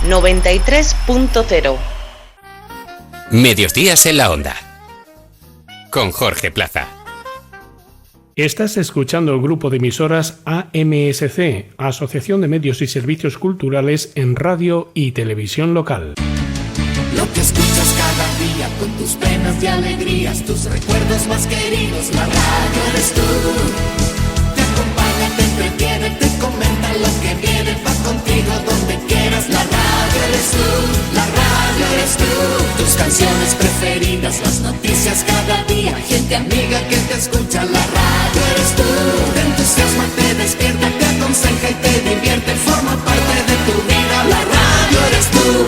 93.0. Mediodías en la Onda, con Jorge Plaza. Estás escuchando el grupo de emisoras AMSC, Asociación de Medios y Servicios Culturales en Radio y Televisión Local. Lo que escuchas cada día con tus penas y alegrías, tus recuerdos más queridos, la radio eres tú. Te acompaña, te entretiene, te comenta lo que viene, va contigo donde quieras, la radio eres tú, la radio eres tú. Tus canciones preferidas, las noticias cada día, gente amiga que te escucha, la radio eres tú. Te entusiasma, te despierta, te aconseja y te divierte, forma parte de tu vida, la radio eres tú.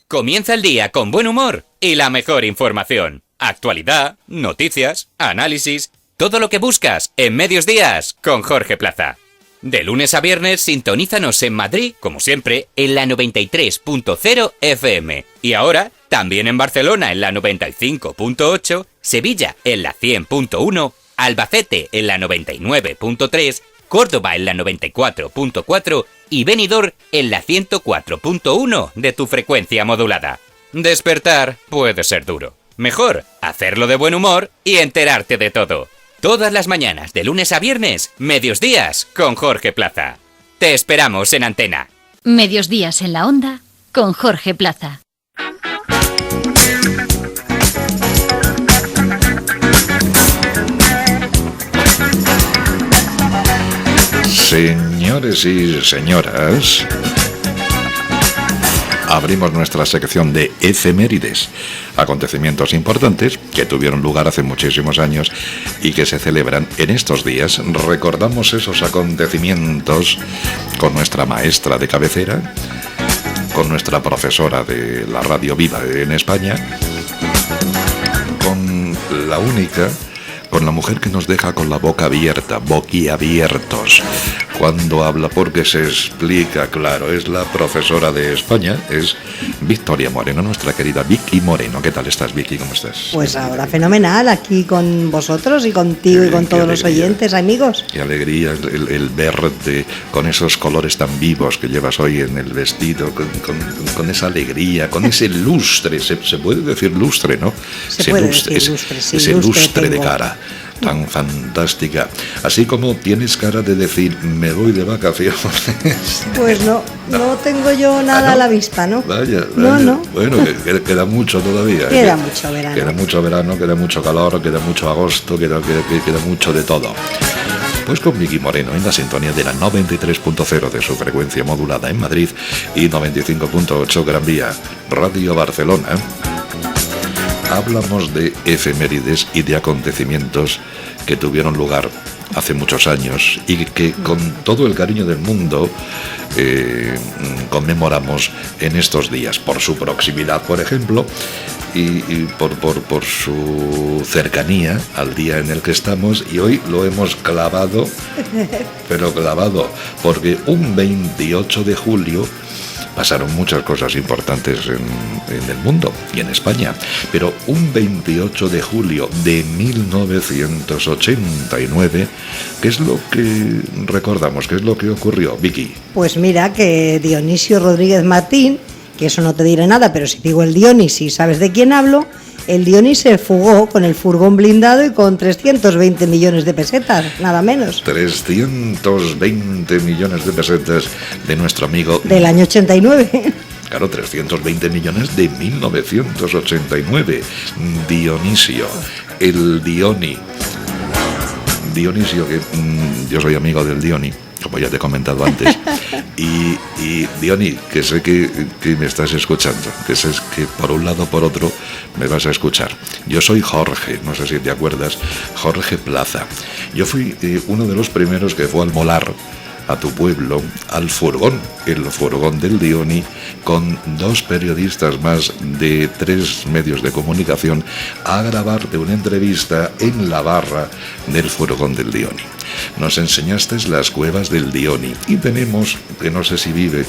Comienza el día con buen humor y la mejor información. Actualidad, noticias, análisis, todo lo que buscas en Medios Días con Jorge Plaza. De lunes a viernes sintonízanos en Madrid, como siempre, en la 93.0 FM. Y ahora, también en Barcelona en la 95.8, Sevilla en la 100.1, Albacete en la 99.3, Córdoba en la 94.4 y Benidorm en la 104.1 de tu frecuencia modulada. Despertar puede ser duro. Mejor hacerlo de buen humor y enterarte de todo. Todas las mañanas, de lunes a viernes, Medios Días con Jorge Plaza. Te esperamos en antena. Medios Días en la Onda con Jorge Plaza. Señores y señoras, abrimos nuestra sección de efemérides, acontecimientos importantes que tuvieron lugar hace muchísimos años y que se celebran en estos días. Recordamos esos acontecimientos con nuestra maestra de cabecera, con nuestra profesora de la Radio Viva en España, con la única, con la mujer que nos deja con la boca abierta, boquiabiertos, cuando habla, porque se explica, claro, es la profesora de España, es Victoria Moreno, nuestra querida Vicky Moreno. ¿Qué tal estás, Vicky? ¿Cómo estás? Pues ahora fenomenal, aquí con vosotros y contigo y con todos los oyentes, amigos. Qué alegría el verde, con esos colores tan vivos que llevas hoy en el vestido, con esa alegría, con ese lustre, se puede decir lustre, ¿no? Se puede decir lustre, sí, ese lustre de tengo. cara. Tan fantástica. Así como tienes cara de decir, me voy de vacaciones. Pues no tengo yo nada a la vista, ¿no? Vaya. No. Bueno, queda mucho todavía. Queda mucho verano. Queda mucho verano, queda mucho calor, queda mucho agosto, queda mucho de todo. Pues con Vicky Moreno en la sintonía de la 93.0 de su frecuencia modulada en Madrid y 95.8 Gran Vía, Radio Barcelona. Hablamos de efemérides y de acontecimientos que tuvieron lugar hace muchos años y que con todo el cariño del mundo conmemoramos en estos días, por su proximidad, por ejemplo, y por su cercanía al día en el que estamos, y hoy lo hemos clavado, pero clavado, porque un 28 de julio pasaron muchas cosas importantes en el mundo y en España, pero un 28 de julio de 1989, ¿qué es lo que recordamos? ¿Qué es lo que ocurrió, Vicky? Pues mira, que Dionisio Rodríguez Martín, que eso no te diré nada, pero si digo el Dionis y sabes de quién hablo, el Dionis se fugó con el furgón blindado y con 320 millones de pesetas, nada menos. 320 millones de pesetas de nuestro amigo... Del año 89. Claro, 320 millones de 1989. Dionisio, el Dioni. Dionisio, que yo soy amigo del Dioni, como ya te he comentado antes. Y Dioni, que sé que me estás escuchando, que sé que por un lado o por otro me vas a escuchar. Yo soy Jorge, no sé si te acuerdas, Jorge Plaza. Yo fui uno de los primeros que fue al Molar, a tu pueblo, al furgón, el furgón del Dioni, con 2 periodistas más de 3 medios de comunicación, a grabarte una entrevista en la barra del furgón del Dioni. Nos enseñaste las cuevas del Dioni y tenemos, que no sé si vive,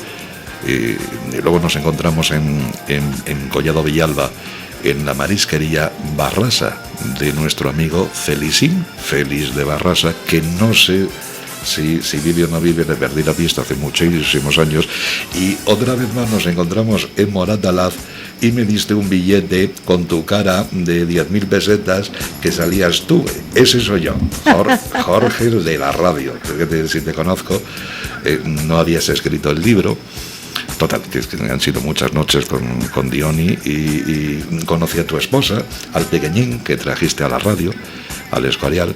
y luego nos encontramos en Collado Villalba, en la marisquería Barrasa de nuestro amigo Felicín, Félix de Barrasa, que no sé si vive o no vive, le perdí la pista hace muchísimos años. Y otra vez más nos encontramos en Moratalaz y me diste un billete con tu cara de 10.000 pesetas que salías tú. Ese soy yo, Jorge, el de la radio. Si te conozco, no habías escrito el libro. Total, que han sido muchas noches con Diony y conocí a tu esposa, al pequeñín que trajiste a la radio, al Escorial.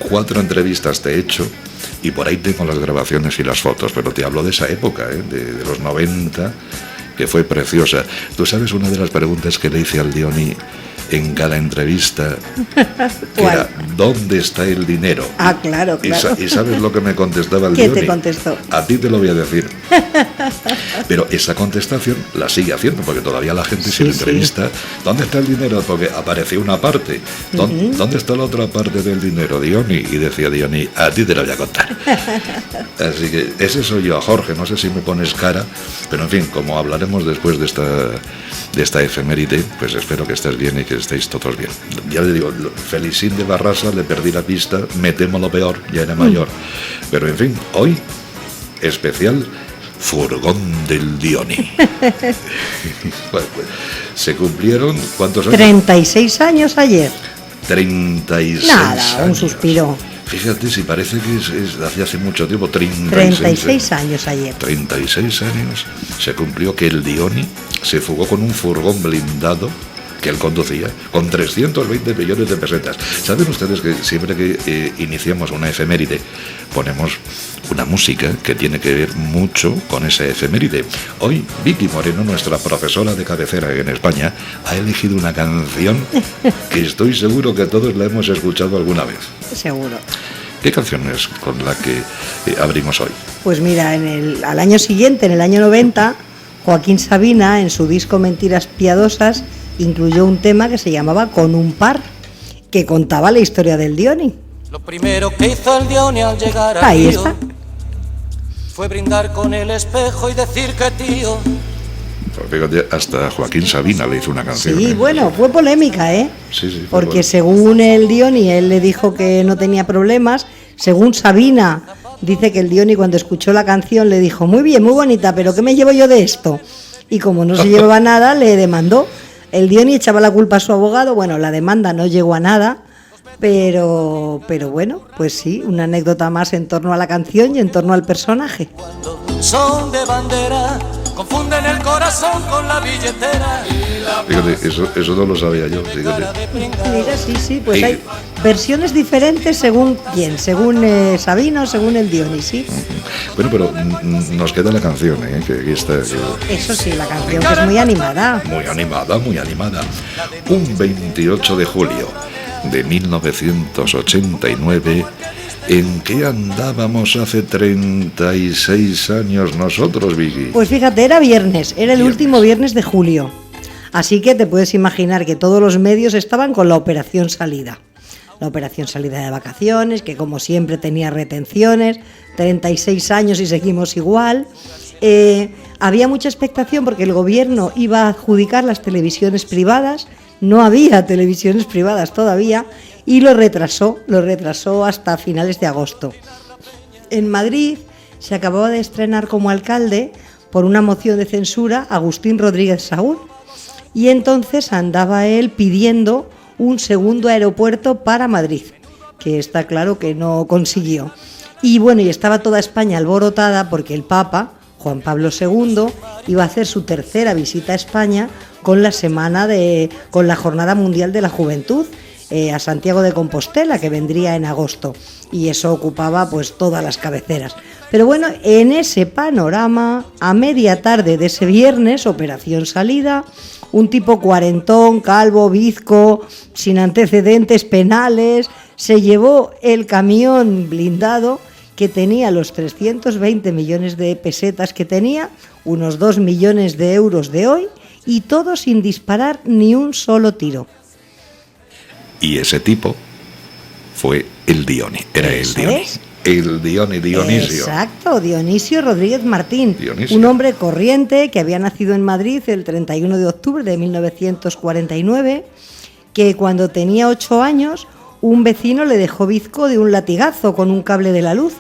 4 entrevistas te he hecho y por ahí tengo las grabaciones y las fotos, pero te hablo de esa época, de los 90, que fue preciosa. Tú sabes una de las preguntas que le hice al Diony en cada entrevista, que era, ¿dónde está el dinero? Ah, claro. ¿Y sabes lo que me contestaba el ¿Qué Diony? te contestó? A ti te lo voy a decir. Pero esa contestación la sigue haciendo, porque todavía la gente se le entrevista. ¿Dónde está el dinero? Porque apareció una parte. ¿Dónde está la otra parte del dinero, Diony? Y decía Diony, a ti te lo voy a contar. Así que ese soy yo, Jorge. No sé si me pones cara, pero en fin, como hablaremos después de esta efeméride, pues espero que estés bien y que estéis todos bien. Ya le digo, Felicín de Barrasa, le perdí la pista, me temo lo peor, ya era mayor. Pero en fin, hoy, especial Furgón del Diony. Bueno, pues, se cumplieron, ¿cuántos años? 36 años ayer. 36 Nada, años. Un suspiro. Fíjate, si parece que es hace mucho tiempo, 36 años ayer. 36 años se cumplió que el Diony se fugó con un furgón blindado que él conducía, con 320 millones de pesetas. ¿Saben ustedes que siempre que iniciamos una efeméride ponemos una música que tiene que ver mucho con esa efeméride? Hoy Vicky Moreno, nuestra profesora de cabecera en España, ha elegido una canción que estoy seguro que todos la hemos escuchado alguna vez. Seguro. ¿Qué canción es con la que abrimos hoy? Pues mira, al año siguiente, en el año 90, Joaquín Sabina, en su disco Mentiras Piadosas, incluyó un tema que se llamaba Con un par, que contaba la historia del Diony. Lo primero que hizo el Diony al llegar al Ahí río está. fue brindar con el espejo y decir que tío. Pues fíjate, hasta Joaquín Sabina le hizo una canción. Sí, bueno, fue polémica, ¿eh? Sí, porque bueno. según el Diony, él le dijo que no tenía problemas. Según Sabina, dice que el Diony cuando escuchó la canción le dijo, muy bien, muy bonita, pero ¿qué me llevo yo de esto? Y como no se llevaba nada, le demandó. El Diony echaba la culpa a su abogado. Bueno, la demanda no llegó a nada, pero bueno, pues sí, una anécdota más en torno a la canción y en torno al personaje. Cuando son de bandera, confunden el corazón con la billetera. Fíjate, eso no lo sabía yo. Fíjate. Mira, sí, pues hay versiones diferentes según quién, según Sabina o según el Diony, sí. Bueno, pero nos queda la canción, que está Eso sí, la canción que es muy animada. muy animada, muy animada. Un 28 de julio de 1989, ¿en qué andábamos hace 36 años nosotros, Vicky? Pues fíjate, era viernes, era el último viernes de julio. Así que te puedes imaginar que todos los medios estaban con la operación salida. La operación salida de vacaciones, que como siempre tenía retenciones, 36 años y seguimos igual. Había mucha expectación porque el gobierno iba a adjudicar las televisiones privadas, no había televisiones privadas todavía, y lo retrasó hasta finales de agosto. En Madrid se acababa de estrenar como alcalde, por una moción de censura, Agustín Rodríguez Saúl, y entonces andaba él pidiendo un segundo aeropuerto para Madrid, que está claro que no consiguió. Y bueno, y estaba toda España alborotada porque el Papa, Juan Pablo II, iba a hacer su tercera visita a España con la Jornada Mundial de la Juventud a Santiago de Compostela, que vendría en agosto, y eso ocupaba pues todas las cabeceras. Pero bueno, en ese panorama, a media tarde de ese viernes, operación salida, un tipo cuarentón, calvo, bizco, sin antecedentes penales, se llevó el camión blindado que tenía los 320 millones de pesetas que tenía, unos 2 millones de euros de hoy, y todo sin disparar ni un solo tiro. Y ese tipo fue el Diony, era el ¿Eso Diony. es? El Diony, Dionisio. Exacto, Dionisio Rodríguez Martín. Dionisio. Un hombre corriente que había nacido en Madrid el 31 de octubre de 1949, que cuando tenía 8 años, un vecino le dejó bizco de un latigazo con un cable de la luz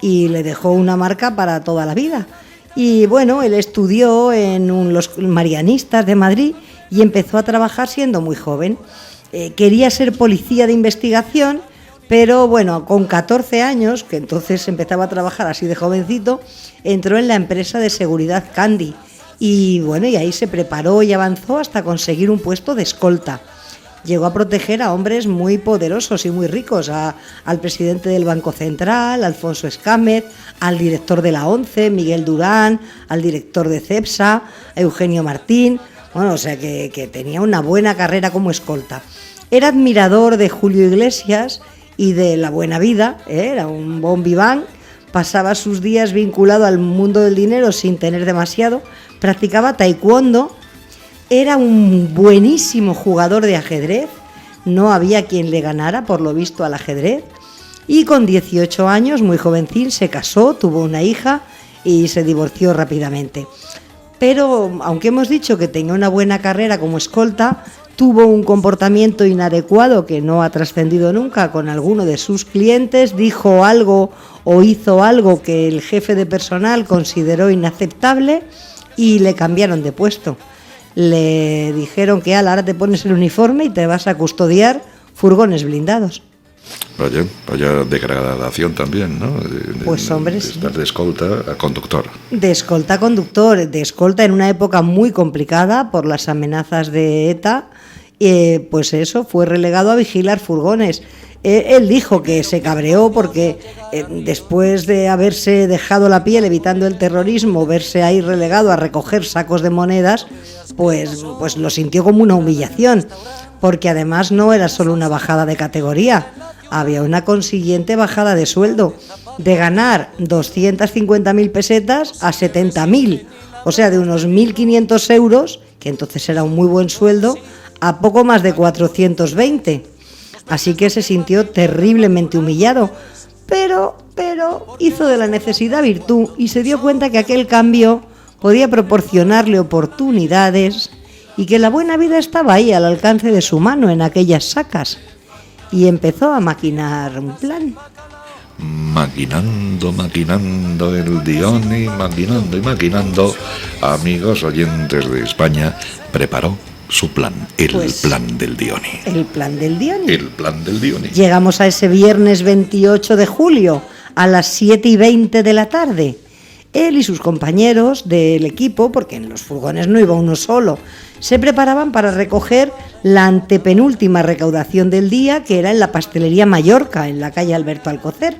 y le dejó una marca para toda la vida. Y bueno, él estudió en los Marianistas de Madrid y empezó a trabajar siendo muy joven. Quería ser policía de investigación, pero bueno, con 14 años, que entonces empezaba a trabajar así de jovencito, entró en la empresa de seguridad Candy. Y bueno, y ahí se preparó y avanzó hasta conseguir un puesto de escolta. Llegó a proteger a hombres muy poderosos y muy ricos, al presidente del Banco Central, Alfonso Escámez, al director de la ONCE, Miguel Durán, al director de CEPSA, a Eugenio Martín. Bueno, o sea que tenía una buena carrera como escolta. Era admirador de Julio Iglesias y de la buena vida, era un bon vivant, pasaba sus días vinculado al mundo del dinero sin tener demasiado, practicaba taekwondo, era un buenísimo jugador de ajedrez, no había quien le ganara por lo visto al ajedrez, y con 18 años, muy jovencín, se casó, tuvo una hija y se divorció rápidamente. Pero aunque hemos dicho que tenía una buena carrera como escolta, tuvo un comportamiento inadecuado que no ha trascendido nunca con alguno de sus clientes, dijo algo o hizo algo que el jefe de personal consideró inaceptable y le cambiaron de puesto. Le dijeron que ahora te pones el uniforme y te vas a custodiar furgones blindados. Vaya degradación también, ¿no? Pues hombre, de estar de escolta a conductor. De escolta a conductor, de escolta en una época muy complicada por las amenazas de ETA, pues eso, fue relegado a vigilar furgones. Él dijo que se cabreó porque después de haberse dejado la piel evitando el terrorismo, verse ahí relegado a recoger sacos de monedas, pues lo sintió como una humillación, porque además no era solo una bajada de categoría, había una consiguiente bajada de sueldo, de ganar 250.000 pesetas a 70.000, o sea, de unos 1.500 euros, que entonces era un muy buen sueldo, a poco más de 420. Así que se sintió terriblemente humillado, pero hizo de la necesidad virtud y se dio cuenta que aquel cambio podía proporcionarle oportunidades y que la buena vida estaba ahí al alcance de su mano en aquellas sacas. Y empezó a maquinar un plan. Maquinando el Dioni, maquinando, amigos oyentes de España, preparó su plan, plan del Dioni. El plan del Dioni. El plan del Dioni. Llegamos a ese viernes 28 de julio a las 7:20 de la tarde. Él y sus compañeros del equipo, porque en los furgones no iba uno solo, se preparaban para recoger la antepenúltima recaudación del día, que era en la pastelería Mallorca, en la calle Alberto Alcocer.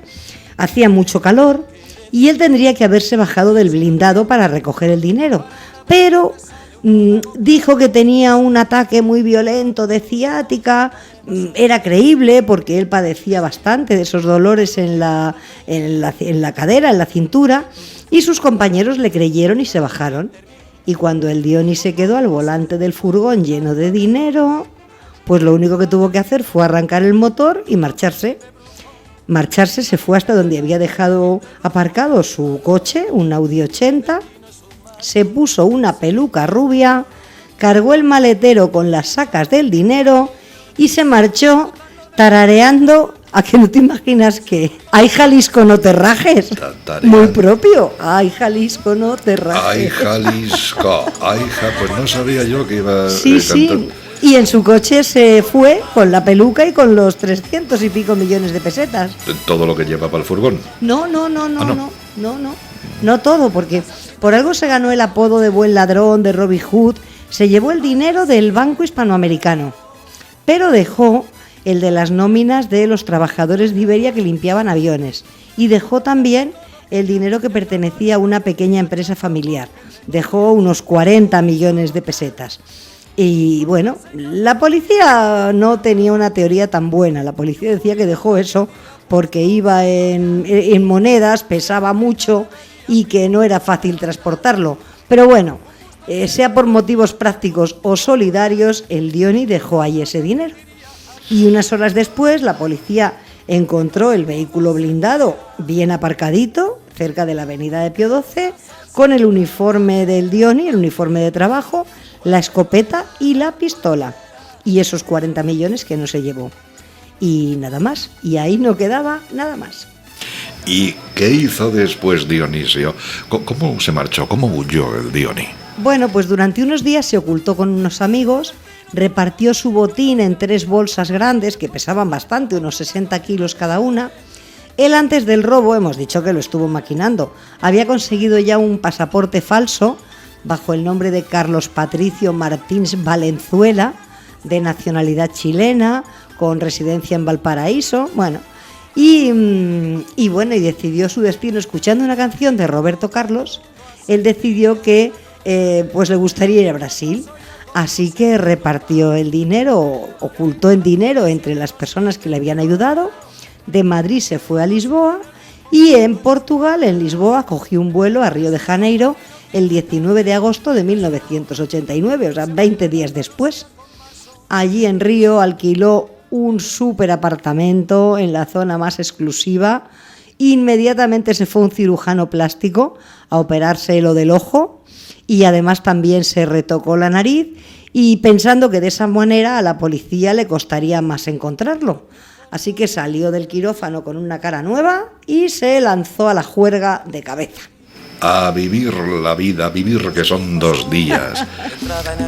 Hacía mucho calor y él tendría que haberse bajado del blindado para recoger el dinero, pero dijo que tenía un ataque muy violento de ciática. Era creíble porque él padecía bastante de esos dolores en la cadera, en la cintura, y sus compañeros le creyeron y se bajaron. Y cuando el Dioni se quedó al volante del furgón lleno de dinero, pues lo único que tuvo que hacer fue arrancar el motor y marcharse. Se fue hasta donde había dejado aparcado su coche, un Audi 80, se puso una peluca rubia, cargó el maletero con las sacas del dinero y se marchó tarareando, ¿a que no te imaginas que ay Jalisco no te rajes? Muy propio, ay Jalisco no te rajes. Ay Jalisco, pues no sabía yo que iba sí, sí. Y en su coche se fue con la peluca y con los 300 y pico millones de pesetas. ¿Todo lo que llevaba el furgón? No todo, porque por algo se ganó el apodo de buen ladrón, de Robin Hood. Se llevó el dinero del Banco Hispanoamericano, pero dejó el de las nóminas de los trabajadores de Iberia que limpiaban aviones, y dejó también el dinero que pertenecía a una pequeña empresa familiar. Dejó unos 40 millones de pesetas. Y bueno, la policía no tenía una teoría tan buena. La policía decía que dejó eso porque iba en monedas, pesaba mucho y que no era fácil transportarlo. Pero bueno, sea por motivos prácticos o solidarios, el Dioni dejó ahí ese dinero. Y unas horas después la policía encontró el vehículo blindado bien aparcadito cerca de la avenida de Pío XII, con el uniforme del Dioni, el uniforme de trabajo, la escopeta y la pistola, y esos 40 millones que no se llevó. y nada más. Y ahí no quedaba nada más. ¿Y qué hizo después Dionisio? ¿Cómo se marchó? ¿Cómo huyó el Dioni? Bueno, pues durante unos días se ocultó con unos amigos, repartió su botín en 3 bolsas grandes que pesaban bastante, unos 60 kilos cada una. Él, antes del robo, hemos dicho que lo estuvo maquinando, había conseguido ya un pasaporte falso bajo el nombre de Carlos Patricio Martins Valenzuela, de nacionalidad chilena, con residencia en Valparaíso, y decidió su destino escuchando una canción de Roberto Carlos. Él decidió que pues le gustaría ir a Brasil, así que repartió el dinero, ocultó el dinero entre las personas que le habían ayudado. De Madrid se fue a Lisboa y en Portugal, en Lisboa, cogió un vuelo a Río de Janeiro el 19 de agosto de 1989, o sea, 20 días después. Allí en Río alquiló un súper apartamento en la zona más exclusiva. Inmediatamente se fue a un cirujano plástico a operarse lo del ojo y además también se retocó la nariz, y pensando que de esa manera a la policía le costaría más encontrarlo. Así que salió del quirófano con una cara nueva y se lanzó a la juerga de cabeza. A vivir la vida, vivir que son 2 días.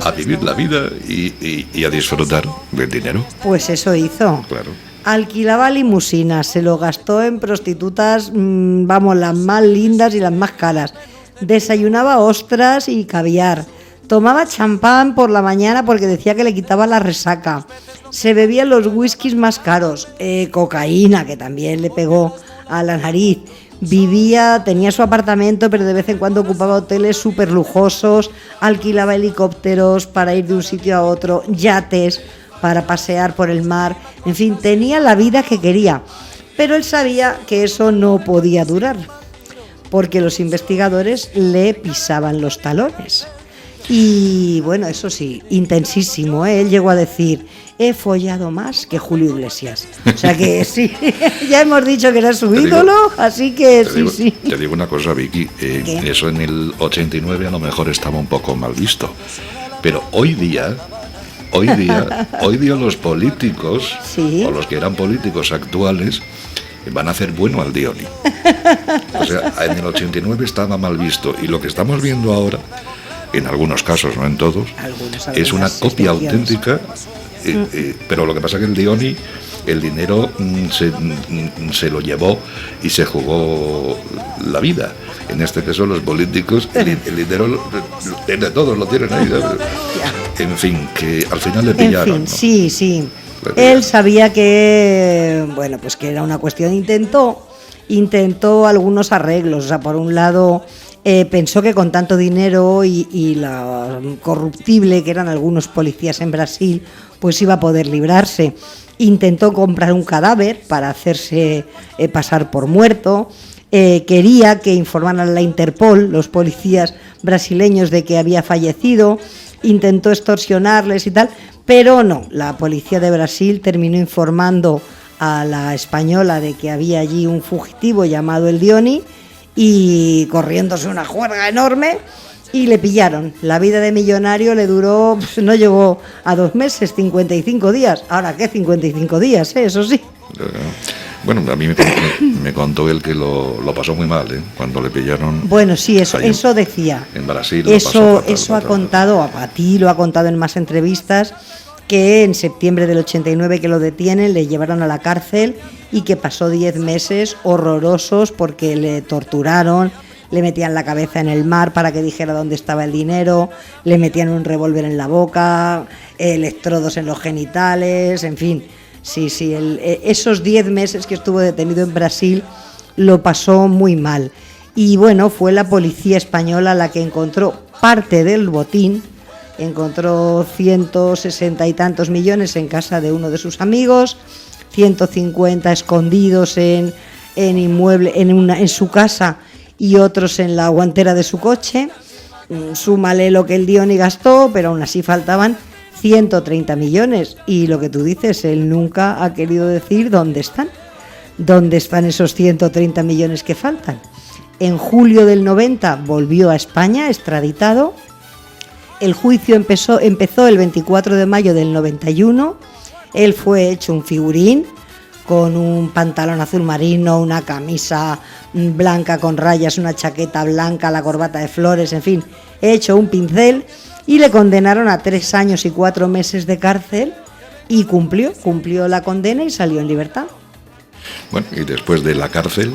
A vivir la vida y a disfrutar del dinero. Pues eso hizo. Claro. Alquilaba limusinas, se lo gastó en prostitutas, las más lindas y las más caras. Desayunaba ostras y caviar. Tomaba champán por la mañana porque decía que le quitaba la resaca. Se bebía los whiskies más caros. Cocaína, que también le pegó a la nariz. Tenía su apartamento, pero de vez en cuando ocupaba hoteles súper lujosos. Alquilaba helicópteros para ir de un sitio a otro, yates para pasear por el mar. En fin, tenía la vida que quería. Pero él sabía que eso no podía durar, porque los investigadores le pisaban los talones. Y bueno, eso sí, intensísimo, ¿eh? Él llegó a decir: he follado más que Julio Iglesias. O sea que sí, ya hemos dicho que era su ídolo, así que sí. Te digo una cosa, Vicky, eso en el 89 a lo mejor estaba un poco mal visto, pero hoy día los políticos, ¿sí?, o los que eran políticos actuales, van a hacer bueno al Dioni. O sea, en el 89 estaba mal visto, y lo que estamos viendo ahora, en algunos casos, no en todos, es una copia auténtica. Pero lo que pasa es que el Dioni, el dinero se lo llevó y se jugó la vida. En este caso los políticos, el dinero lo tienen todos, lo tienen ahí. En fin, que al final le pillaron. En fin, ¿no? Sí. Él sabía que, pues que era una cuestión. Intentó algunos arreglos. O sea, por un lado, pensó que con tanto dinero y la corruptible que eran algunos policías en Brasil, pues iba a poder librarse. Intentó comprar un cadáver para hacerse pasar por muerto. Quería que informaran a la Interpol, los policías brasileños, de que había fallecido. Intentó extorsionarles y tal, pero no. La policía de Brasil terminó informando a la española de que había allí un fugitivo llamado el Dioni, y corriéndose una juerga enorme, y le pillaron. La vida de millonario le duró, no llegó a 2 meses, 55 días. Ahora, ¿qué 55 días? Eso sí. Bueno, a mí me contó él que lo pasó muy mal, cuando le pillaron. Bueno, sí, eso decía. En Brasil. Eso ha contado, a ti lo ha contado en más entrevistas, que en septiembre del 89 que lo detienen, le llevaron a la cárcel y que pasó 10 meses horrorosos porque le torturaron, le metían la cabeza en el mar para que dijera dónde estaba el dinero, le metían un revólver en la boca, electrodos en los genitales, en fin. Sí, esos 10 meses que estuvo detenido en Brasil lo pasó muy mal. Y bueno, fue la policía española la que encontró parte del botín. Encontró 160 y tantos millones en casa de uno de sus amigos, 150 escondidos en su casa y otros en la guantera de su coche. Súmale lo que el Dioni gastó, pero aún así faltaban 130 millones. Y lo que tú dices, él nunca ha querido decir dónde están. ¿Dónde están esos 130 millones que faltan? En julio del 90 volvió a España, extraditado. El juicio empezó el 24 de mayo del 91. Él fue hecho un figurín, con un pantalón azul marino, una camisa blanca con rayas, una chaqueta blanca, la corbata de flores, en fin, he hecho un pincel y le condenaron a 3 años y 4 meses de cárcel y cumplió la condena y salió en libertad. Bueno, y después de la cárcel,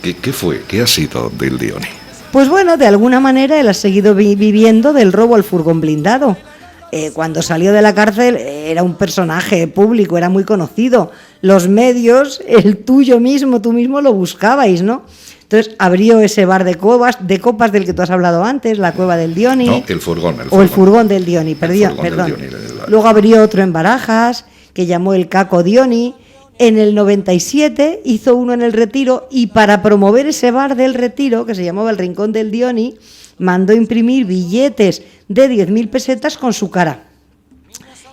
¿qué fue? ¿Qué ha sido del Dioni? Pues bueno, de alguna manera él ha seguido viviendo del robo al furgón blindado. Cuando salió de la cárcel era un personaje público, era muy conocido. Los medios, tú mismo lo buscabais, ¿no? Entonces abrió ese bar de copas del que tú has hablado antes, la Cueva del Dioni. No, el furgón. O el furgón del Dioni, perdón. Luego abrió otro en Barajas, que llamó el Caco Dioni. En el 97 hizo uno en el Retiro y para promover ese bar del Retiro, que se llamaba el Rincón del Dioni, mandó imprimir billetes de 10.000 pesetas con su cara.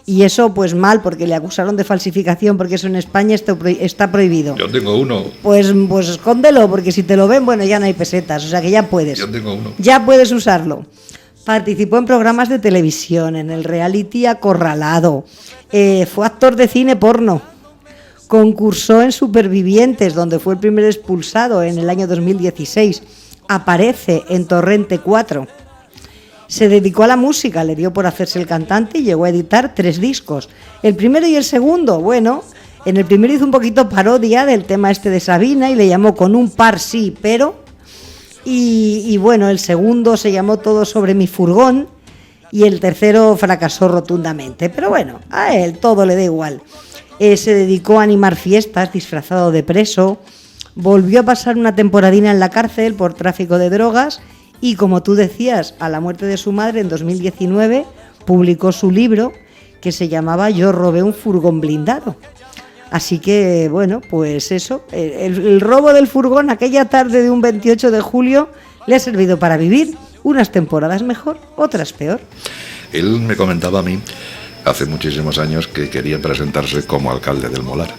Y eso pues mal, porque le acusaron de falsificación, porque eso en España está prohibido. Yo tengo uno. Pues escóndelo, porque si te lo ven, bueno, ya no hay pesetas, o sea que ya puedes. Yo tengo uno. Ya puedes usarlo. Participó en programas de televisión, en el reality Acorralado, fue actor de cine porno, concursó en Supervivientes, donde fue el primer expulsado en el año 2016, aparece en Torrente 4, se dedicó a la música, le dio por hacerse el cantante y llegó a editar 3 discos. El primero y el segundo, bueno, en el primero hizo un poquito parodia del tema este de Sabina y le llamó Con un par sí, pero... Y bueno, el segundo se llamó Todo sobre mi furgón y el tercero fracasó rotundamente. Pero bueno, a él todo le da igual. Se dedicó a animar fiestas disfrazado de preso, volvió a pasar una temporadina en la cárcel por tráfico de drogas y, como tú decías, a la muerte de su madre en 2019 publicó su libro que se llamaba Yo robé un furgón blindado. Así que, bueno, pues eso, el robo del furgón aquella tarde de un 28 de julio le ha servido para vivir unas temporadas mejor, otras peor. Él me comentaba a mí, hace muchísimos años, que quería presentarse como alcalde del Molar.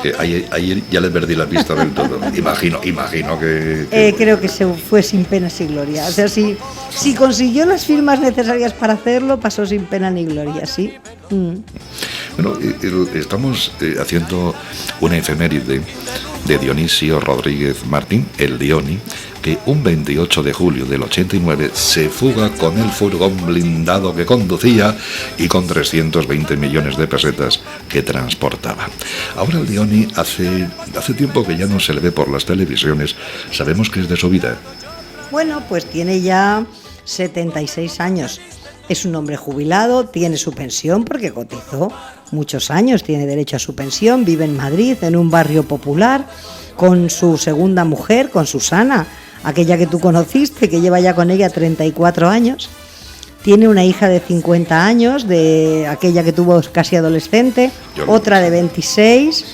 Que ahí ya le perdí la pista del todo. Imagino que... Creo que se fue sin pena ni gloria. O sea, si consiguió las firmas necesarias para hacerlo, pasó sin pena ni gloria, ¿sí? Bueno, estamos haciendo una efeméride de Dionisio Rodríguez Martín, el Dioni, que un 28 de julio del 89 se fuga con el furgón blindado que conducía y con 320 millones de pesetas que transportaba. Ahora el Dioni hace tiempo que ya no se le ve por las televisiones. ¿Sabemos qué es de su vida? Bueno, pues tiene ya 76 años. Es un hombre jubilado, tiene su pensión porque cotizó muchos años, tiene derecho a su pensión, vive en Madrid, en un barrio popular, con su segunda mujer, con Susana, aquella que tú conociste, que lleva ya con ella 34 años. Tiene una hija de 50 años, de aquella que tuvo casi adolescente, otra de 26,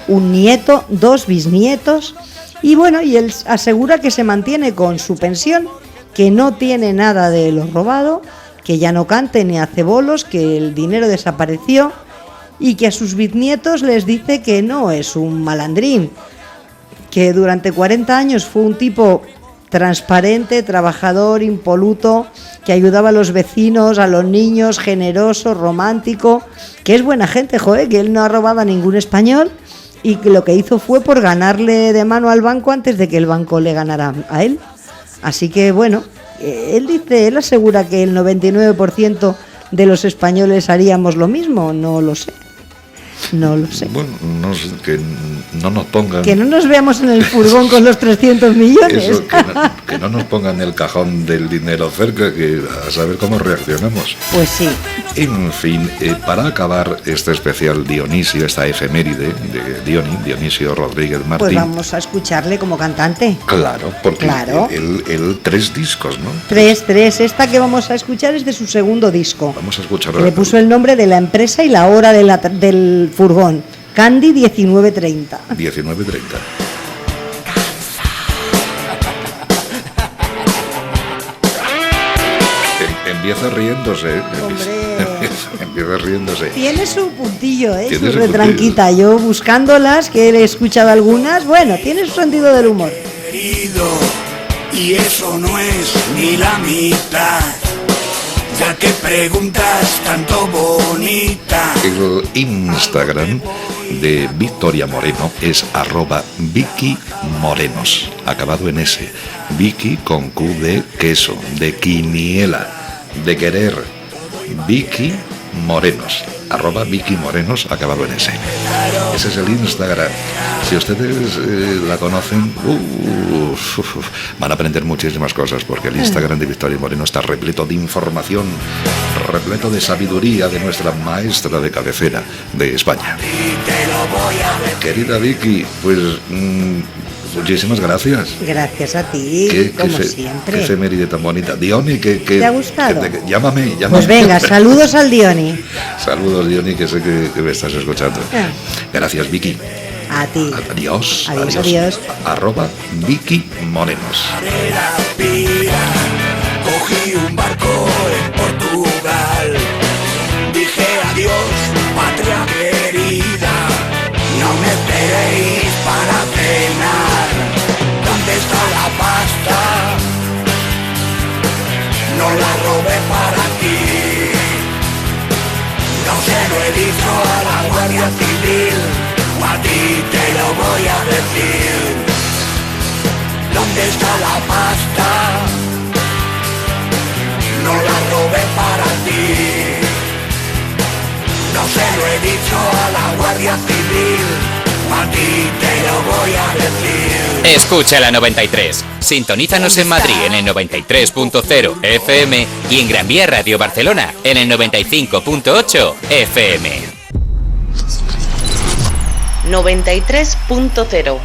un nieto, 2 bisnietos. Y bueno, y él asegura que se mantiene con su pensión, que no tiene nada de lo robado, que ya no cante ni hace bolos, que el dinero desapareció y que a sus bisnietos les dice que no es un malandrín, que durante 40 años fue un tipo transparente, trabajador, impoluto, que ayudaba a los vecinos, a los niños, generoso, romántico, que es buena gente, joder, que él no ha robado a ningún español y que lo que hizo fue por ganarle de mano al banco antes de que el banco le ganara a él. Así que bueno, él asegura que el 99% de los españoles haríamos lo mismo, no lo sé. Bueno, que no nos pongan... Que no nos veamos en el furgón con los 300 millones. Eso, que no nos pongan el cajón del dinero cerca, que a saber cómo reaccionamos. Pues sí. En fin, para acabar este especial Dionisio, esta efeméride de Dionisio Rodríguez Martín... Pues vamos a escucharle como cantante. Claro, porque él 3 discos, ¿no? 3. Esta que vamos a escuchar es de su segundo disco. Vamos a escucharlo. Le puso el nombre de la empresa y la hora del furgón. Candy 1930. 1930. Empieza riéndose. Empieza riéndose. Tiene su puntillo, su retranquita. Yo buscándolas, que he escuchado algunas, bueno, tiene su sentido del humor. Y eso no es ni la mitad. Ya que preguntas tanto bonita. El Instagram de Victoria Moreno es @VickyMorenos, acabado en S. Vicky con Q de queso, de quiniela, de querer. Vicky Morenos, @VickyMorenos, acabado en S. Ese es el Instagram. Si ustedes la conocen, van a aprender muchísimas cosas, porque el Instagram de Victoria Moreno está repleto de información, repleto de sabiduría de nuestra maestra de cabecera de España. Querida Vicky, pues muchísimas gracias. Gracias a ti, como siempre. Qué efeméride tan bonita. Diony, ¿te ha gustado? Llámame. Pues venga, saludos al Diony. Saludos, Diony, que sé que me estás escuchando. Gracias, Vicky. A ti. Adiós. Adiós. @Vicky Morenos. Cogí un barco en Portugal. Dije adiós, patria querida. No me esperéis para cenar. ¿Dónde está la pasta? No la robé para ti. No se lo he dicho a la Guardia Civil. A ti te lo voy a decir. ¿Dónde está la pasta? No la robé para ti. No se lo he dicho a la Guardia Civil. A ti te lo voy a decir. Escucha la 93. Sintonízanos en Madrid en el 93.0 FM y en Gran Vía Radio Barcelona en el 95.8 FM. 93.0